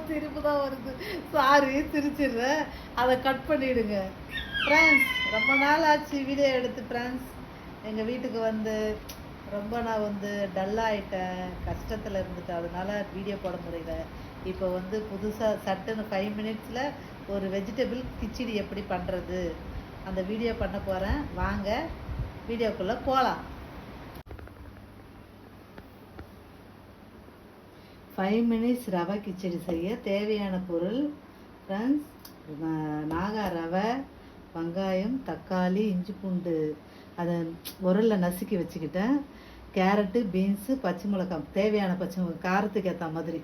திருப்பு தான் வருது. சாரி, திருச்சிடுறேன். அதை கட் பண்ணிவிடுங்க. ஃப்ரெண்ட்ஸ், ரொம்ப நாள் ஆச்சு வீடியோ எடுத்து. ஃப்ரெண்ட்ஸ், எங்கள் வீட்டுக்கு வந்து ரொம்ப நான் வந்து டல்லாகிட்டேன், கஷ்டத்தில் இருந்துட்டேன். அதனால் வீடியோ போட முடியல. இப்போ வந்து புதுசாக சட்டுன்னு 5 மினிட்ஸில் ஒரு வெஜிடபிள் கிச்சடி எப்படி பண்ணுறது அந்த வீடியோ பண்ண போகிறேன். வாங்க வீடியோக்குள்ளே போகலாம். 5 மினிட்ஸ் ரவை கிச்சடி செய்ய தேவையான பொருள் ஃப்ரெண்ட்ஸ், நாகா ரவை, வெங்காயம், தக்காளி, இஞ்சி பூண்டு அதை உரலில் நசுக்கி வச்சுக்கிட்டேன். கேரட்டு, பீன்ஸு, பச்சை மிளகாய், தேவையான பச்சை மிளகாய் காரத்துக்கு ஏற்ற மாதிரி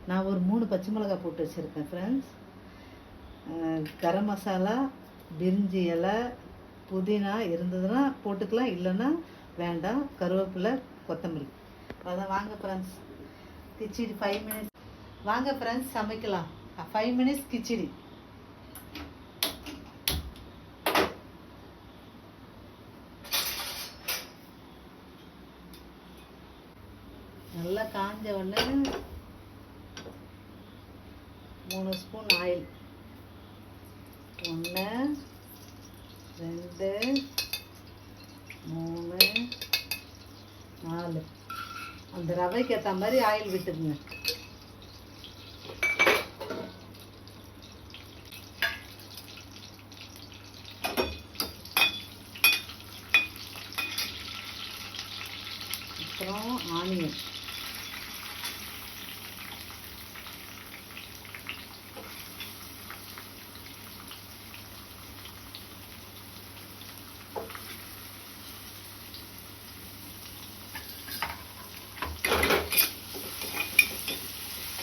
நான் ஒரு 3 பச்சை மிளகாய் போட்டு வச்சுருக்கேன். ஃப்ரெண்ட்ஸ், கரம் மசாலா, பிரிஞ்சி இலை, புதினா இருந்ததுன்னா போட்டுக்கலாம், இல்லைன்னா வேண்டாம். கருவேப்பிலை, கொத்தமல்லி. அதான் வாங்க ஃப்ரெண்ட்ஸ், கிச்சடி 5 மினிட்ஸ். வாங்க ஃப்ரெண்ட்ஸ், சமைக்கலாம். 5 மினிட்ஸ் கிச்சடி. நல்லா காஞ்ச உடனே 3 ஸ்பூன் ஆயில். 1 2 3 4. அந்த ரவைக்கு ஏற்ற மாதிரி ஆயில் விட்டுக்குங்க. அப்புறம் ஆனியன்,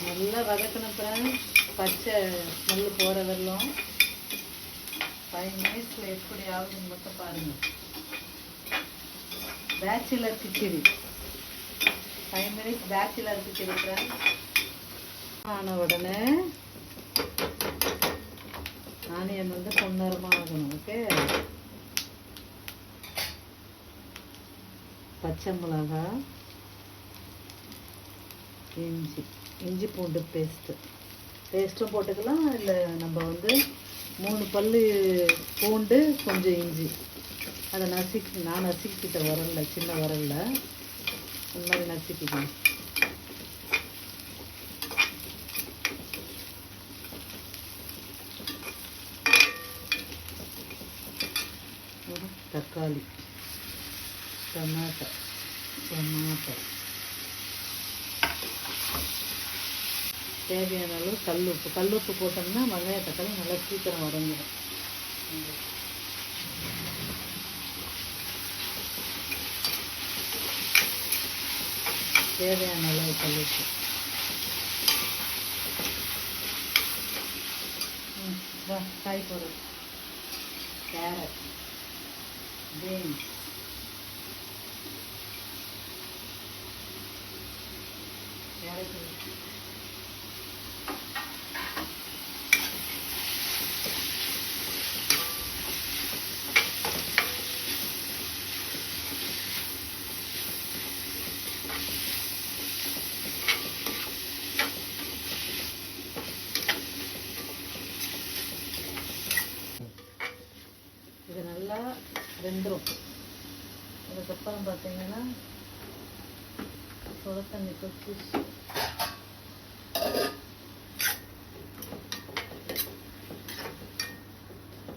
நல்லா வதக்கணும். அப்புறம் பச்சை ஸ்மெல் போகிற வரலாம். 5 மினிட்ஸில் எப்படி ஆகுதுன்னு மட்டும் பாருங்கள். Bachelor khichdi 5 minutes bachelor khichdi. ஆன உடனே ஆனியன் வந்து பொன்னரமாக ஆகணும். ஓகே, பச்சை மிளகா, இஞ்சி பூண்டு பேஸ்ட்டும் போட்டுக்கலாம். இல்லை நம்ம வந்து 3 பல்லு பூண்டு, கொஞ்சம் இஞ்சி, அதை நான் நசுக்கிட்டேன் உரல்ல, சின்ன உரல்ல. இந்த மாதிரி நசுக்கிக்கணும். தக்காளி, டொமேட்டோ, தேவையான அளவு கல்லுப்பு போட்டோம்னா வெங்காய தக்காளி நல்லா சீக்கிரம் உடஞ்சிடும். தேவையான அளவு கல்லுப்பு. காய் பொருள், கேரட், பீன்ஸ், இது நல்லா வெந்துடும். அதுக்கப்புறம் பார்த்தீங்கன்னா சுட தண்ணி கொச்சி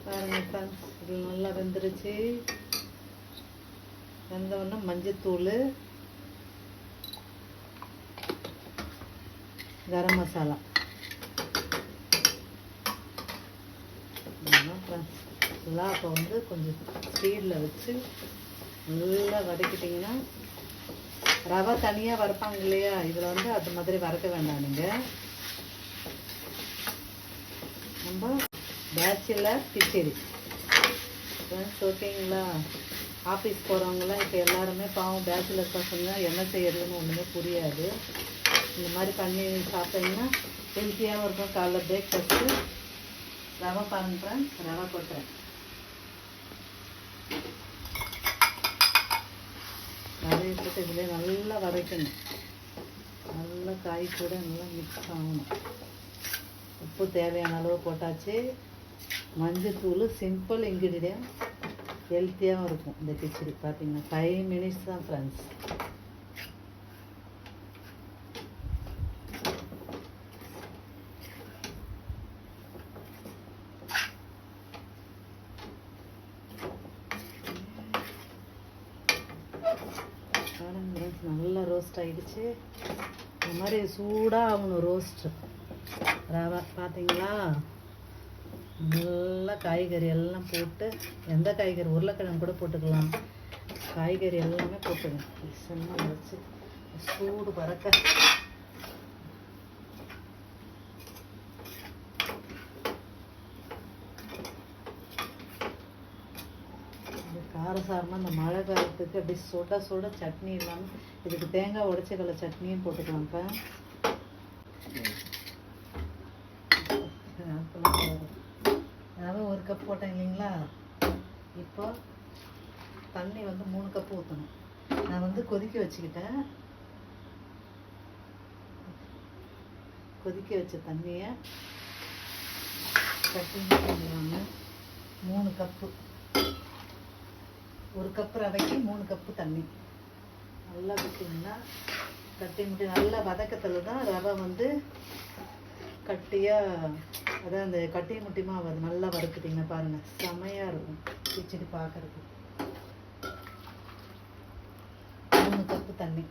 பாருங்க ஃப்ரெண்ட்ஸ், இது நல்லா வெந்துருச்சு. வெந்தவொடனே மஞ்சத்தூள், கரம் மசாலா. ஃப்ரெண்ட்ஸ், எல்லாம் அப்போ வந்து கொஞ்சம் ஸ்பீடில் வச்சு நல்லா வதக்கிட்டிங்கன்னா, ரவை தனியாக வறுப்பாங்க இல்லையா, இதில் வந்து அது மாதிரி வறுக்க வேண்டாம். நீங்கள் நம்ம பேச்சுலர் கிச்சடி ஃப்ரெண்ட்ஸ், ஓகேங்களா? ஆஃபீஸ் போகிறவங்களாம் இப்போ எல்லாருமே பாவம் பேச்சுலர் பசங்க என்ன செய்யறதுன்னு ஒன்றுமே புரியாது. இந்த மாதிரி பண்ணி சாப்பிட்டீங்கன்னா ஹெல்த்தியாகவும் இருக்கும். காலைல பிரேக்ஃபாஸ்ட்டு ரவை பண்ணுறேன், ரவை கொட்டுறேன். ரவையை போட்டு இதிலே நல்லா வதக்கணும். நல்லா காய் கூட நல்லா மிக்ஸ் ஆகணும். உப்பு தேவையான அளவு போட்டாச்சு. மஞ்சத்தூள் சிம்பிள் இன்க்ரீடியன்ட், ஹெல்த்தியாகவும் இருக்கும் இந்த கிச்சடி. பார்த்தீங்கன்னா 5 மினிட்ஸ் தான் ஃப்ரெண்ட்ஸ். நல்லா ரோஸ்ட் ஆகிடுச்சு. இந்த மாதிரி சூடாக ஆகணும் ரோஸ்ட்டு ரவை. பார்த்தீங்களா, நல்லா காய்கறி எல்லாம் போட்டு, எந்த காய்கறி, உருளைக்கிழங்கு கூட போட்டுக்கலாம், காய்கறி எல்லாமே போட்டுக்கணும். செம்மையாக வச்சு சூடு பறக்க காரசாரமாக இந்த மழை காலத்துக்கு அப்படி சுட சுட சட்னி இல்லாமல் இதுக்கு தேங்காய் உடச்சிக்கல சட்னியும் போட்டுக்கலாம். இப்போ ஒரு கப் போட்டேன் இல்லைங்களா, இப்போ தண்ணி 3 கப்பு ஊற்றணும். நான் கொதிக்க வச்சுக்கிட்டேன். கொதிக்க வச்ச தண்ணியை கட்டி 3 கப்பு, 1 கப்பு ரவைக்கு 3 கப்பு தண்ணி. நல்லா விட்டிங்கன்னா கட்டி முட்டி நல்லா வதக்கத்தில் தான் ரவை கட்டியாக, அதான் அந்த கட்டி முட்டியமாக வருது. நல்லா வறுத்துட்டிங்கன்னா பாருங்கள், செமையாக இருக்கும் கிச்சடி பார்க்குறதுக்கு. 3 கப்பு தண்ணி,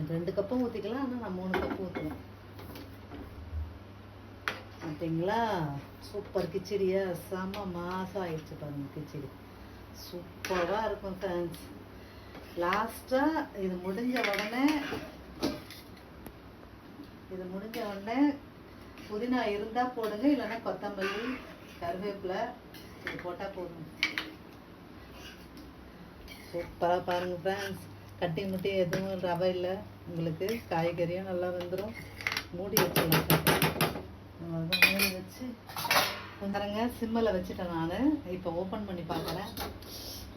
2 கப்பும் ஊற்றிக்கலாம், ஆனால் நான் 3 கப்பு ஊற்றுவேன். பார்த்தீங்களா, சூப்பர் கிச்சடியா, செம்ம மாசம் ஆயிடுச்சு பாருங்கள் கிச்சடி. சூப்பராக இருக்கும் ஃப்ரெண்ட்ஸ். லாஸ்ட்டாக இது முடிஞ்ச உடனே புதினா இருந்தால் போடுங்க, இல்லைன்னா கொத்தமல்லி கருவேப்பிலை இது போட்டால் போதும். சூப்பராக பாருங்கள் ஃப்ரெண்ட்ஸ். கட்டி முட்டி எதுவும் ரவை இல்லை உங்களுக்கு, காய்கறியும் நல்லா வந்துடும். மூடி வச்சிடலாம். மூடி வச்சு பாருங்க, சிம்மில் வச்சுட்டேன் நான். இப்போ ஓப்பன் பண்ணி பார்க்குறேன்.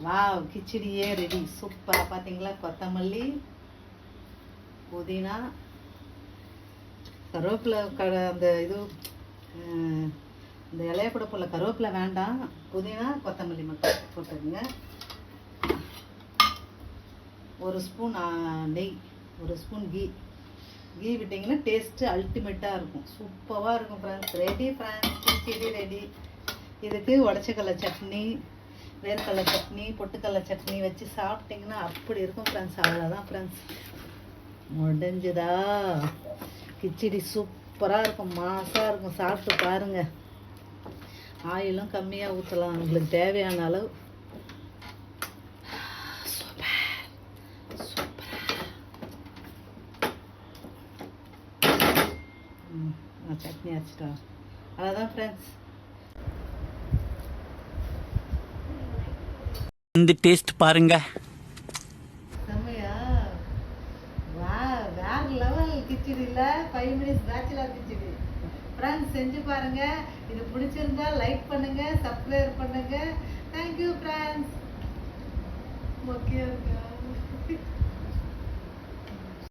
வாவ், கிச்சடியே ரெடி. சூப்பராக பார்த்தீங்களா, கொத்தமல்லி, புதினா, கருவேப்பிலை, அந்த இது இந்த இலைய கூட போல, கருவேப்பிலை வேண்டாம், புதினா கொத்தமல்லி மட்டும் போட்டுருங்க. 1 ஸ்பூன் நெய், 1 ஸ்பூன் கீ விட்டிங்கன்னா டேஸ்ட்டு அல்டிமேட்டாக இருக்கும். சூப்பராக இருக்கும் friends. Ready friends, khichdi ready. இதுக்கு உடச்சக்கடலை சட்னி, வேர்க்கடலை சட்னி, பொட்டுக்கடலை சட்னி வச்சு சாப்பிட்டிங்கன்னா அப்படி இருக்கும் ஃப்ரெண்ட்ஸ். அவ்வளோதான் ஃப்ரெண்ட்ஸ், முடிஞ்சுதா. கிச்சடி சூப்பராக இருக்கும், மாசாக இருக்கும். சாப்பிட்டு பாருங்கள். ஆயிலும் கம்மியாக ஊற்றலாம், உங்களுக்கு தேவையான அளவு. சட்னி அரைச்சிட்டா, அதான் ஃப்ரெண்ட்ஸ். இந்த டேஸ்ட் பாருங்க, செம்மையா. வா, வேற லெவல் கிச்சடி இல்ல. 5 மினிட்ஸ் பேச்சுலர் கிச்சடி ஃப்ரெண்ட்ஸ். செஞ்சு பாருங்க. இது பிடிச்சிருந்தா லைக் பண்ணுங்க, சப்ஸ்கிரைப் பண்ணுங்க. Thank you friends. ஓகே.